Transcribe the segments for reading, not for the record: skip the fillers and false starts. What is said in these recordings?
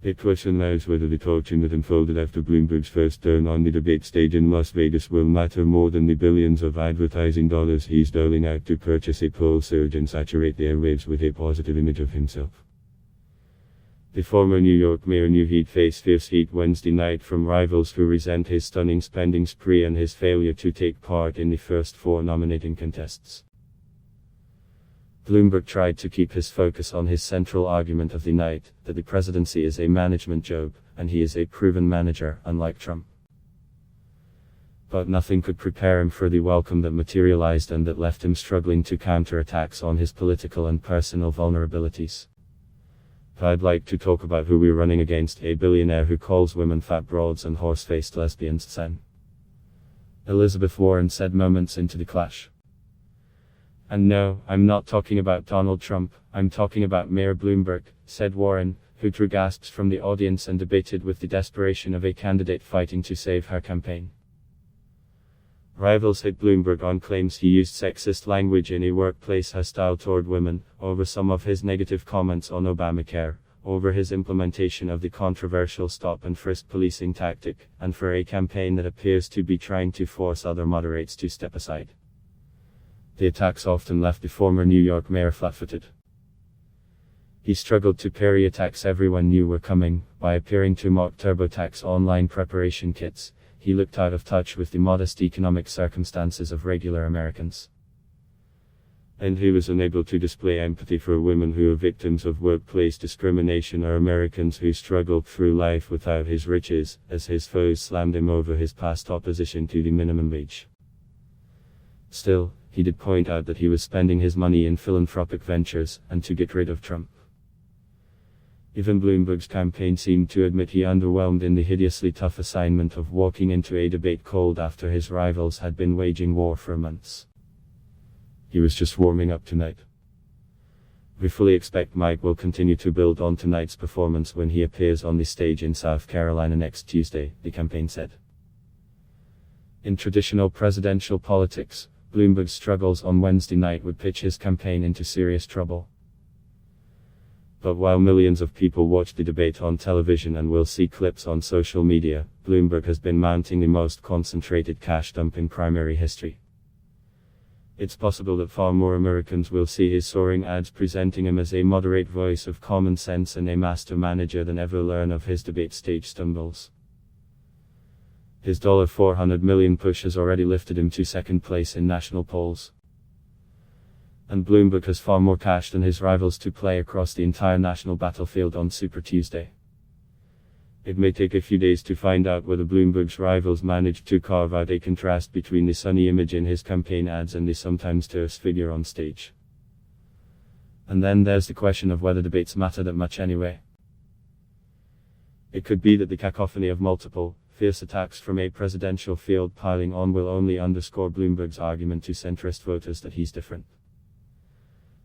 It question now whether the torching that unfolded after Bloomberg's first turn on the debate stage in Las Vegas will matter more than the billions of advertising dollars he's doling out to purchase a poll surge and saturate the airwaves with a positive image of himself. The former New York mayor knew he'd face fierce heat Wednesday night from rivals who resent his stunning spending spree and his failure to take part in the first four nominating contests. Bloomberg tried to keep his focus on his central argument of the night, that the presidency is a management job, and he is a proven manager, unlike Trump. But nothing could prepare him for the welcome that materialized and that left him struggling to counter attacks on his political and personal vulnerabilities. I'd like to talk about who we're running against, a billionaire who calls women fat broads and horse-faced lesbians, Sen. Elizabeth Warren said moments into the clash. And no, I'm not talking about Donald Trump, I'm talking about Mayor Bloomberg, said Warren, who drew gasps from the audience and debated with the desperation of a candidate fighting to save her campaign. Rivals hit Bloomberg on claims he used sexist language in a workplace hostile toward women, over some of his negative comments on Obamacare, over his implementation of the controversial stop and frisk policing tactic, and for a campaign that appears to be trying to force other moderates to step aside. The attacks often left the former New York mayor flat-footed. He struggled to parry attacks everyone knew were coming. By appearing to mock TurboTax online preparation kits, he looked out of touch with the modest economic circumstances of regular Americans. And he was unable to display empathy for women who are victims of workplace discrimination or Americans who struggle through life without his riches, as his foes slammed him over his past opposition to the minimum wage. Still, he did point out that he was spending his money in philanthropic ventures, and to get rid of Trump. Even Bloomberg's campaign seemed to admit he underwhelmed in the hideously tough assignment of walking into a debate cold after his rivals had been waging war for months. He was just warming up tonight. We fully expect Mike will continue to build on tonight's performance when he appears on the stage in South Carolina next Tuesday, the campaign said. In traditional presidential politics, Bloomberg's struggles on Wednesday night would pitch his campaign into serious trouble. But while millions of people watch the debate on television and will see clips on social media, Bloomberg has been mounting the most concentrated cash dump in primary history. It's possible that far more Americans will see his soaring ads presenting him as a moderate voice of common sense and a master manager than ever learn of his debate stage stumbles. His $400 million push has already lifted him to second place in national polls. And Bloomberg has far more cash than his rivals to play across the entire national battlefield on Super Tuesday. It may take a few days to find out whether Bloomberg's rivals managed to carve out a contrast between the sunny image in his campaign ads and the sometimes terse figure on stage. And then there's the question of whether debates matter that much anyway. It could be that the cacophony of multiple, fierce attacks from a presidential field piling on will only underscore Bloomberg's argument to centrist voters that he's different.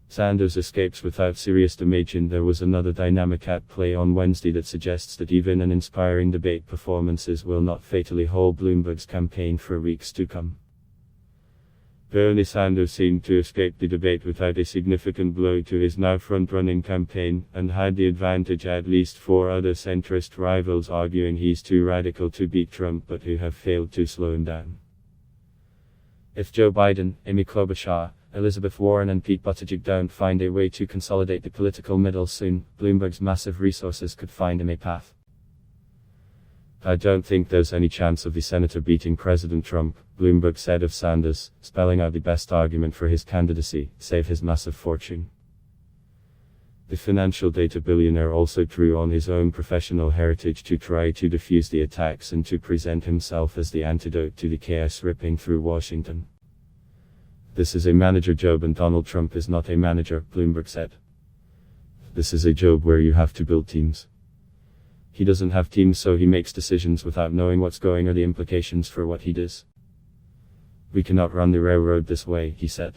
Sanders escapes without serious damage, and there was another dynamic at play on Wednesday that suggests that even an inspiring debate performances will not fatally hold Bloomberg's campaign for weeks to come. Bernie Sanders seemed to escape the debate without a significant blow to his now front-running campaign, and had the advantage at least four other centrist rivals arguing he's too radical to beat Trump but who have failed to slow him down. If Joe Biden, Amy Klobuchar, Elizabeth Warren and Pete Buttigieg don't find a way to consolidate the political middle soon, Bloomberg's massive resources could find him a path. I don't think there's any chance of the senator beating President Trump, Bloomberg said of Sanders, spelling out the best argument for his candidacy, save his massive fortune. The financial data billionaire also drew on his own professional heritage to try to defuse the attacks and to present himself as the antidote to the chaos ripping through Washington. This is a manager job and Donald Trump is not a manager, Bloomberg said. This is a job where you have to build teams. He doesn't have teams, so he makes decisions without knowing what's going or the implications for what he does. We cannot run the railroad this way, he said.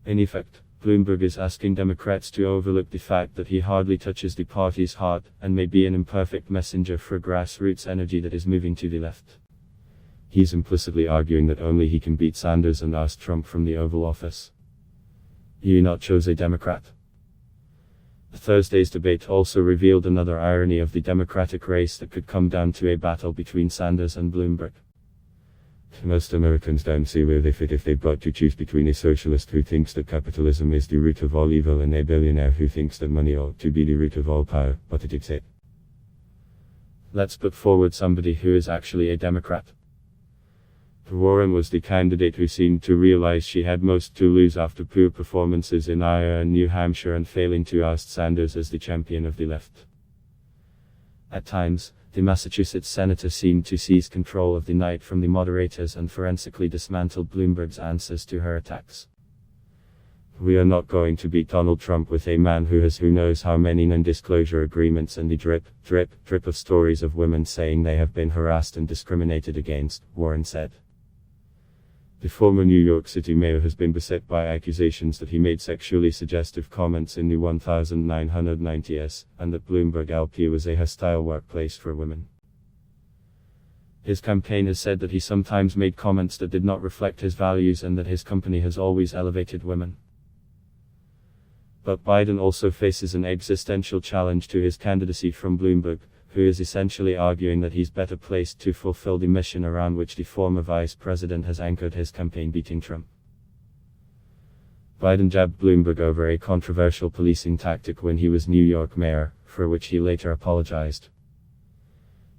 In effect, Bloomberg is asking Democrats to overlook the fact that he hardly touches the party's heart, and may be an imperfect messenger for grassroots energy that is moving to the left. He's implicitly arguing that only he can beat Sanders and oust Trump from the Oval Office. You not chose a Democrat. Thursday's debate also revealed another irony of the Democratic race that could come down to a battle between Sanders and Bloomberg. Most Americans don't see where they fit if they've got to choose between a socialist who thinks that capitalism is the root of all evil and a billionaire who thinks that money ought to be the root of all power, but it is it. Let's put forward somebody who is actually a Democrat. Warren was the candidate who seemed to realize she had most to lose after poor performances in Iowa and New Hampshire and failing to oust Sanders as the champion of the left. At times, the Massachusetts senator seemed to seize control of the night from the moderators and forensically dismantled Bloomberg's answers to her attacks. We are not going to beat Donald Trump with a man who has who knows how many non-disclosure agreements and the drip, drip of stories of women saying they have been harassed and discriminated against, Warren said. The former New York City mayor has been beset by accusations that he made sexually suggestive comments in the 1990s, and that Bloomberg LP was a hostile workplace for women. His campaign has said that he sometimes made comments that did not reflect his values and that his company has always elevated women. But Biden also faces an existential challenge to his candidacy from Bloomberg, who is essentially arguing that he's better placed to fulfill the mission around which the former vice president has anchored his campaign beating Trump. Biden jabbed Bloomberg over a controversial policing tactic when he was New York mayor, for which he later apologized.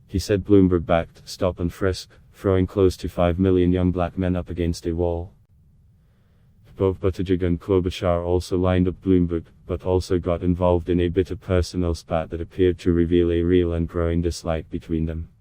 He said Bloomberg backed stop and frisk, throwing close to 5 million young black men up against a wall. Both Buttigieg and Klobuchar also lined up Bloomberg, but also got involved in a bitter personal spat that appeared to reveal a real and growing dislike between them.